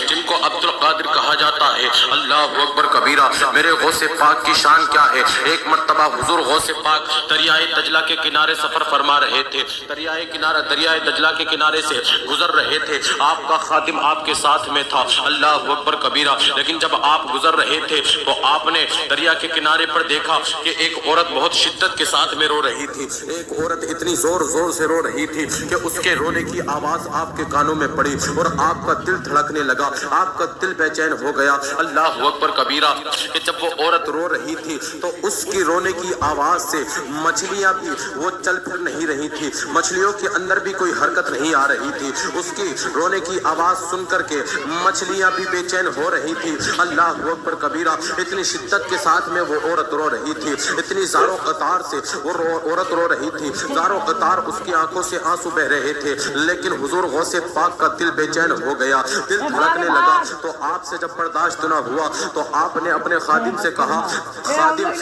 جن کو عبد القادر کہا جاتا ہے۔ اللہ اکبر کبیرہ، میرے غوث پاک کی شان کیا ہے۔ ایک مرتبہ حضور غوث پاک دریائے دجلہ کے کنارے سفر فرما رہے تھے، دریائے دجلہ کے کنارے سے گزر رہے تھے، آپ کا خادم آپ کے ساتھ میں تھا۔ اللہ اکبر کبیرہ، لیکن جب آپ گزر رہے تھے تو آپ نے دریا کے کنارے پر دیکھا کہ ایک عورت بہت شدت کے ساتھ میں رو رہی تھی۔ ایک عورت اتنی زور سے رو رہی تھی کہ اس کے رونے کی آواز آپ کے کانوں میں پڑی اور آپ کا دل دھڑکنے لگا، آپ کا دل بے چین ہو گیا۔ اللہ اکبر کبیرہ، کہ جب وہ عورت رو رہی تھی تو اس کی رونے کی آواز سے مچھلیاں بھی وہ چل پھر نہیں رہی تھی، مچھلیوں کے اندر بھی کوئی حرکت نہیں آ رہی تھی۔ اس کی رونے کی آواز سن کر کے مچھلیاں بھی بے چین ہو رہی تھی۔ اللہ اکبر کبیرہ، اتنی شدت کے ساتھ میں وہ عورت رو رہی تھی، اتنی زار و قطار سے وہ عورت رو رہی تھی، زار و قطار اس کی آنکھوں سے آنسو بہ رہے تھے، لیکن حضور غوث پاک کا دل بے چین ہو گیا، دل دھڑکنے لگا۔ تو آپ سے جب برداشت نہ ہوا تو آپ نے اپنے خادم سے کہا، خادم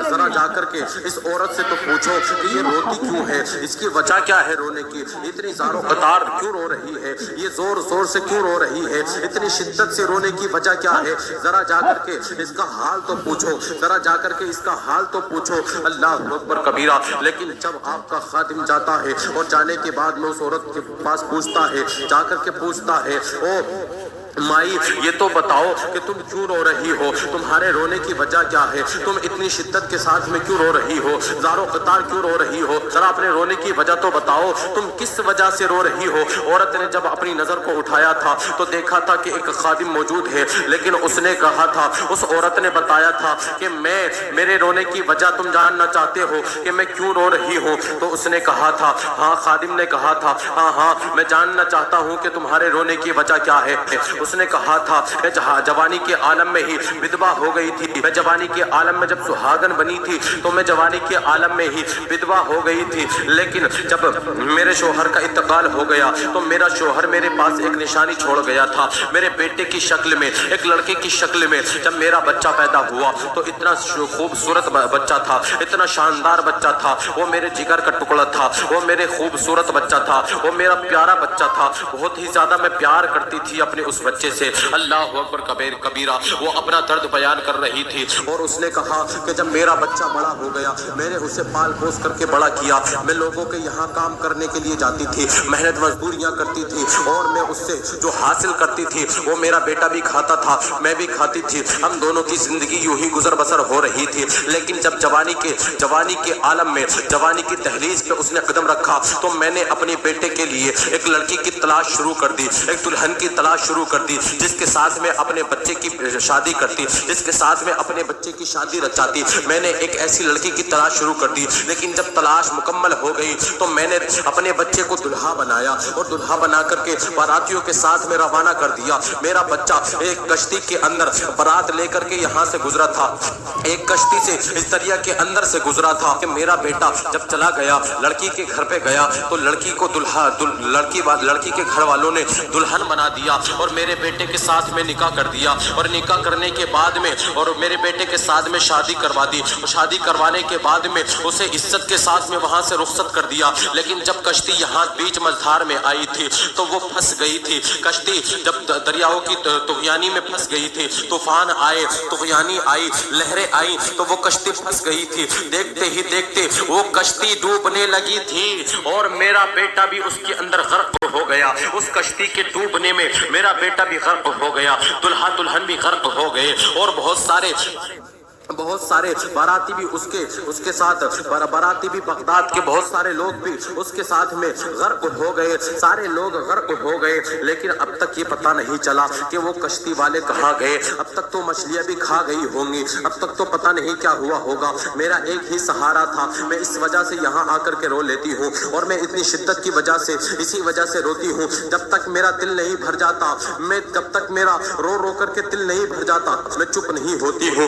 ذرا جا کر کے اس عورت سے تو پوچھو کہ یہ روتی کیوں ہے، اس کی وجہ کیا ہے رونے کی، اتنی زار و قطار کیوں رو رہی ہے، یہ زور سے کیوں رو رہی ہے، اتنی شدت سے رونے کی وجہ کیا ہے، ذرا جا کر کے اس کا حال تو پوچھو، ذرا جا کر کے اس کا حال تو پوچھو۔ اللہ اکبر کبیرہ، لیکن جب آپ کا خادم جاتا ہے اور جانے کے بعد میں اس عورت کے پاس پوچھتا ہے، جا کر کے پوچھتا ہے، او مائی یہ تو بتاؤ کہ تم کیوں رو رہی ہو، تمہارے رونے کی وجہ کیا ہے، تم اتنی شدت کے ساتھ میں کیوں رو رہی ہو، زار و قطار کیوں رو رہی ہو، ذرا اپنے رونے کی وجہ تو بتاؤ، تم کس وجہ سے رو رہی ہو۔ عورت نے جب اپنی نظر کو اٹھایا تھا تو دیکھا تھا کہ ایک خادم موجود ہے، لیکن اس نے کہا تھا، اس عورت نے بتایا تھا کہ میرے رونے کی وجہ تم جاننا چاہتے ہو کہ میں کیوں رو رہی ہوں۔ تو اس نے کہا تھا، ہاں، خادم نے کہا تھا، ہاں میں جاننا چاہتا ہوں کہ تمہارے رونے کی وجہ کیا ہے۔ اس نے کہا تھا، میں جوانی کے عالم میں ہی ودوا ہو گئی تھی، میں جوانی کے عالم میں جب سہاگن بنی تھی تو میں جوانی کے عالم میں ہی ودوا ہو گئی تھی، لیکن جب میرے شوہر کا انتقال ہو گیا تو میرا شوہر میرے پاس ایک نشانی چھوڑ گیا تھا، میرے بیٹے کی شکل میں، ایک لڑکے کی شکل میں۔ جب میرا بچہ پیدا ہوا تو اتنا خوبصورت بچہ تھا، اتنا شاندار بچہ تھا، وہ میرے جگر کا ٹکڑا تھا، وہ میرے خوبصورت بچہ تھا، وہ میرا پیارا بچہ تھا، بہت ہی زیادہ میں پیار کرتی تھی اپنے اس بچے سے۔ اللہ اکبر کبیرہ، وہ اپنا درد بیان کر رہی تھی اور اس نے کہا کہ جب میرا بچہ بڑا ہو گیا، میں نے اسے پال پوس کر کے بڑا کیا، میں لوگوں کے یہاں کام کرنے کے لیے جاتی تھی، محنت مزدوریاں کرتی تھی اور میں اس سے جو حاصل کرتی تھی وہ میرا بیٹا بھی کھاتا تھا، میں بھی کھاتی تھی، ہم دونوں کی زندگی یوں ہی گزر بسر ہو رہی تھی۔ لیکن جب جوانی کے عالم میں، جوانی کی دہلیز پہ اس نے قدم رکھا تو میں نے اپنے بیٹے کے لیے ایک لڑکی کی تلاش شروع کر دی، ایک دلہن کی تلاش شروع کر دی، جس کے ساتھ میں اپنے بچے کی شادی کرتی، جس کے ساتھ میں اپنے بچے کی شادی رچاتی۔ میں نے ایک ایسی لڑکی کی تلاش شروع کر دی، لیکن جب تلاش مکمل ہو گئی تو میں نے اپنے بچے کو دلہا بنایا اور دلہا بنا کر کے باراتیوں کے ساتھ میں روانہ کر دیا۔ میرا بچہ ایک کشتی کے اندر بارات لے کر کے یہاں سے گزرا تھا، ایک کشتی سے اس دریا کے اندر سے گزرا تھا کہ میرا بیٹا جب چلا گیا، لڑکی کے گھر پہ گیا تو لڑکی کو لڑکی کے گھر والوں نے دلہن بنا دیا اور میرے بیٹے کے ساتھ میں نکاح کر دیا، اور نکاح کرنے کے بعد میں اور میرے بیٹے کے ساتھ میں شادی کروا دی، اور شادی کروانے کے بعد میں اسے عزت کے ساتھ میں وہاں سے رخصت کر دیا۔ لیکن جب کشتی یہاں بیچ مجھار میں آئی تھی تو وہ پھنس گئی تھی، کشتی جب دریاؤں کی طغیانی میں پھنس گئی تھی، طوفان آئے، طغیانی آئی، لہریں آئی تو وہ کشتی پھنس گئی تھی۔ دیکھتے ہی دیکھتے وہ کشتی ڈوبنے لگی تھی اور میرا بیٹا بھی اس کے اندر غرق ہو گیا، اس کشتی کے ڈوبنے میں میرا بیٹا بھی غرق ہو گیا، دلہا دلہن بھی غرق ہو گئے، اور بہت سارے باراتی بھی اس کے ساتھ، باراتی بھی بغداد کے بہت سارے لوگ بھی اس کے ساتھ میں غرق ہو گئے، سارے لوگ غرق ہو گئے۔ لیکن اب تک یہ پتہ نہیں چلا کہ وہ کشتی والے کہاں گئے، اب تک تو مچھلیاں بھی کھا گئی ہوں گی، اب تک تو پتہ نہیں کیا ہوا ہوگا۔ میرا ایک ہی سہارا تھا، میں اس وجہ سے یہاں آ کر کے رو لیتی ہوں، اور میں اتنی شدت کی وجہ سے اسی وجہ سے روتی ہوں، جب تک میرا دل نہیں بھر جاتا، جب تک میرا رو کر کے دل نہیں بھر جاتا، میں چپ نہیں ہوتی ہوں،